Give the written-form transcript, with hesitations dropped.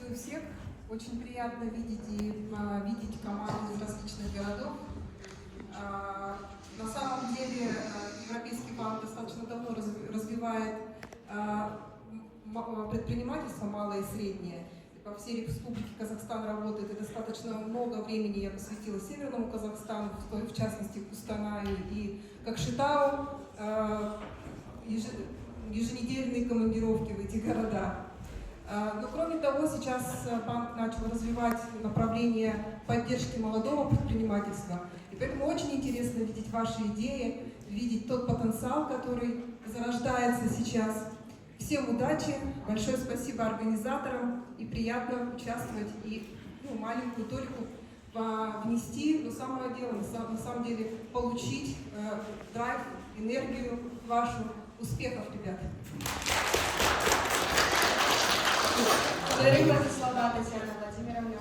Приветствую всех. Очень приятно видеть команду из различных городов. На самом деле Европейский банк достаточно давно развивает предпринимательство малое и среднее. По всей республике Казахстан работает, и достаточно много времени я посвятила Северному Казахстану, в частности Кустанаю и Кокшетау, еженедельные командировки в эти города. Но кроме того, сейчас банк начал развивать направление поддержки молодого предпринимательства. И поэтому очень интересно видеть ваши идеи, видеть тот потенциал, который зарождается сейчас. Всем удачи, большое спасибо организаторам, и приятно участвовать и маленькую толику внести, но самое дело, на самом деле, получить драйв, энергию вашу. Успехов, ребята! Благодарю вас за слова, Татьяна Владимировна.